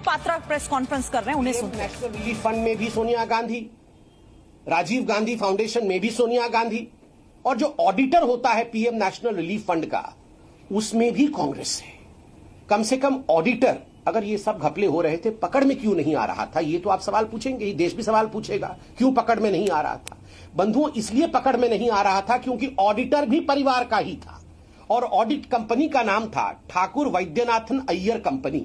Patra press conference कर रहे हैं, उन्हें सुनते हैं। नेशनल रिलीफ फंड में भी सोनिया गांधी, राजीव गांधी फाउंडेशन में भी सोनिया गांधी, और जो ऑडिटर होता है पीएम नेशनल रिलीफ फंड का, उसमें भी कांग्रेस है। कम से कम ऑडिटर, अगर ये सब घपले हो रहे थे, पकड़ में क्यों नहीं आ रहा था? ये तो आप सवाल पूछेंगे ही, देश भी सवाल पूछेगा, क्यों पकड़ में नहीं आ रहा था? बंधुओं, इसलिए पकड़ में नहीं आ रहा था क्योंकि ऑडिटर भी परिवार का ही था, और ऑडिट कंपनी का नाम था ठाकुर वैद्यनाथन अय्यर कंपनी।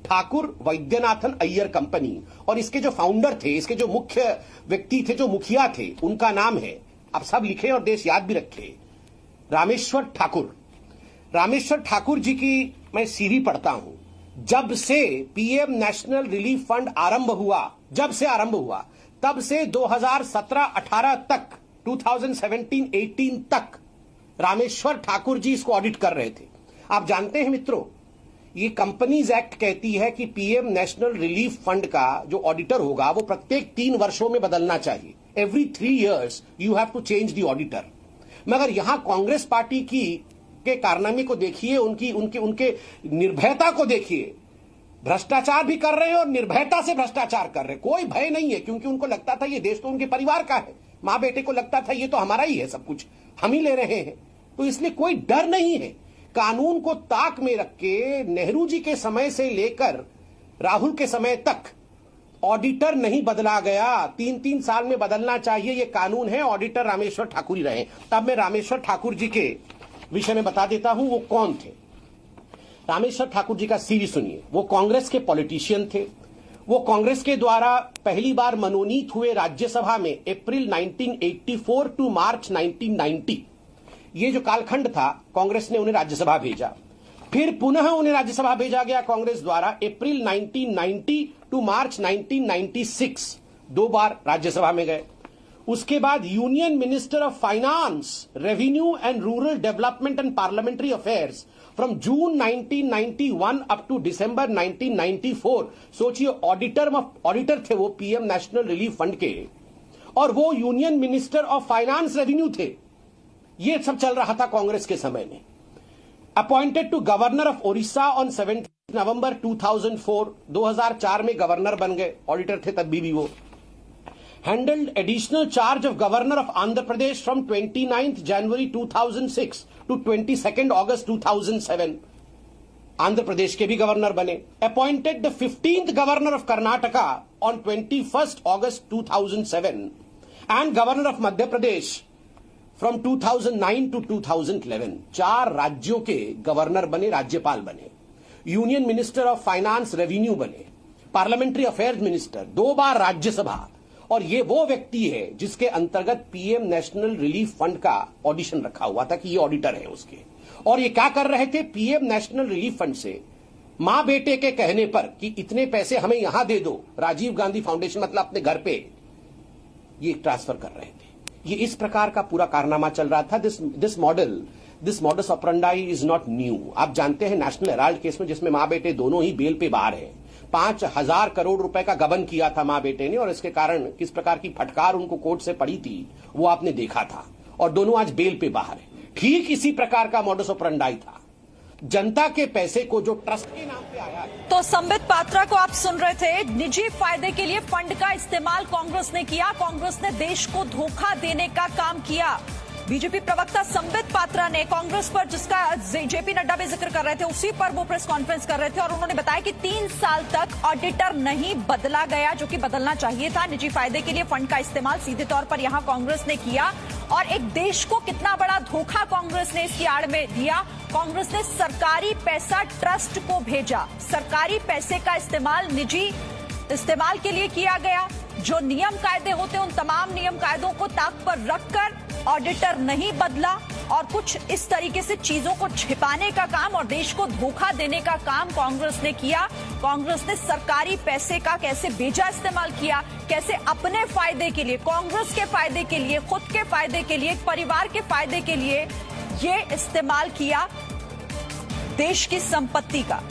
ठाकुर वैद्यनाथन अय्यर कंपनी, और इसके जो फाउंडर थे, इसके जो मुख्य व्यक्ति थे, जो मुखिया थे, उनका नाम है, आप सब लिखे और देश याद भी रखे, रामेश्वर ठाकुर। रामेश्वर ठाकुर जी की मैं सीवी पढ़ता हूं। जब से पीएम नेशनल रिलीफ फंड आरंभ हुआ, जब से आरंभ हुआ, तब से 2017-18 तक, 2017-18 तक रामेश्वर ठाकुर जी इसको ऑडिट कर रहे थे। आप जानते हैं मित्रों, ये कंपनीज एक्ट कहती है कि पीएम नेशनल रिलीफ फंड का जो ऑडिटर होगा वो प्रत्येक 3 वर्षों में बदलना चाहिए। Every 3 years you have to change the auditor. मगर यहां कांग्रेस पार्टी के कारनामे को देखिए, उनके निर्भयता को देखिए। भ्रष्टाचार भी कर रहे हैं और निर्भयता से भ्रष्टाचार कर रहे हैं। कोई भय नहीं है, क्योंकि उनको लगता था ये देश तो उनके परिवार का है। मां बेटे को लगता था ये तो हमारा ही है, सब कुछ हम ही ले रहे हैं, तो इसलिए कोई डर नहीं है। कानून को ताक में रख के नेहरू जी के समय से लेकर राहुल के समय तक ऑडिटर नहीं बदला गया। 3-3 साल में बदलना चाहिए, ये कानून है। ऑडिटर रामेश्वर ठाकुर ही रहे। अब मैं रामेश्वर ठाकुर जी के विषय में बता देता हूं वो कौन थे। रामेश्वर ठाकुर जी का सीवी सुनिए। वो कांग्रेस के पॉलिटिशियन थे। वो कांग्रेस के द्वारा पहली बार मनोनीत हुए राज्यसभा में अप्रैल 1984 टू मार्च 1990। ये जो कालखंड था, कांग्रेस ने उन्हें राज्यसभा भेजा। फिर पुनः उन्हें राज्यसभा भेजा गया कांग्रेस द्वारा अप्रैल 1990 टू मार्च 1996। 2 बार राज्यसभा में गए। उसके बाद union minister of finance, revenue and rural development and parliamentary affairs from June 1991 up to December 1994। सोचिए, ऑडिटर थे वो पीएम नेशनल रिलीफ फंड के, और वो union minister of finance, revenue थे। ये सब चल रहा था कांग्रेस के समय में। Appointed to governor of Odisha on 17 November 2004। 2004 में गवर्नर बन गए, ऑडिटर थे तब भी वो। Handled additional charge of governor of Andhra Pradesh from 29 January 2006 to 22 August 2007। Andhra Pradesh के भी गवर्नर बने। Appointed the 15th governor of Karnataka on 21 August 2007 and governor of Madhya Pradesh from 2009 to 2011। 4 राज्यों के गवर्नर बने, राज्यपाल बने, union minister of finance, revenue बने, पार्लियामेंट्री अफेयर्स मिनिस्टर, 2 बार राज्यसभा। और ये वो व्यक्ति है जिसके अंतर्गत पीएम नेशनल रिलीफ फंड का ऑडिशन रखा हुआ था कि ये ऑडिटर है उसके। और ये क्या कर रहे थे? पीएम नेशनल रिलीफ फंड से मां बेटे के कहने पर कि इतने पैसे हमें यहां दे दो, राजीव गांधी फाउंडेशन मतलब अपने घर पे, ये ट्रांसफर कर रहे थे। ये इस प्रकार का पूरा कारनामा चल रहा था। This modus operandi is not new. आप जानते हैं नेशनल हेराल्ड केस में, जिसमें मां बेटे दोनों ही बेल पे बाहर हैं, 5,000 करोड़ रुपए का गबन किया था मां बेटे ने, और इसके कारण किस प्रकार की फटकार उनको कोर्ट से पड़ी थी वो आपने देखा था, और दोनों आज बेल पे बाहर है। ठीक इसी प्रकार का मॉडस ऑपरेंडाई था। जनता के पैसे को जो ट्रस्ट के नाम पे आया है। तो संबित पात्रा को आप सुन रहे थे। निजी फायदे के लिए फंड का इस्तेमाल कांग्रेस ने किया, कांग्रेस ने देश को धोखा देने का काम किया। बीजेपी प्रवक्ता संबित पात्रा ने कांग्रेस पर, जिसका जेपी नड्डा भी जिक्र कर रहे थे, उसी पर वो प्रेस कॉन्फ्रेंस कर रहे थे, और उन्होंने बताया कि 3 साल तक ऑडिटर नहीं बदला गया, जो कि बदलना चाहिए था। निजी फायदे के लिए फंड का इस्तेमाल सीधे तौर पर यहां कांग्रेस ने किया, और एक देश को कितना बड़ा धोखा कांग्रेस ने इसकी आड़ में दिया। कांग्रेस ने सरकारी पैसा ट्रस्ट को भेजा, सरकारी पैसे का इस्तेमाल निजी इस्तेमाल के लिए किया गया। जो नियम कायदे होते उन तमाम नियम कायदों को ताक पर रखकर ऑडिटर नहीं बदला, और कुछ इस तरीके से चीजों को छिपाने का काम और देश को धोखा देने का काम कांग्रेस ने किया। कांग्रेस ने सरकारी पैसे का कैसे बेजा इस्तेमाल किया, कैसे अपने फायदे के लिए, कांग्रेस के फायदे के लिए, खुद के फायदे के लिए, परिवार के फायदे के लिए ये इस्तेमाल किया देश की संपत्ति का।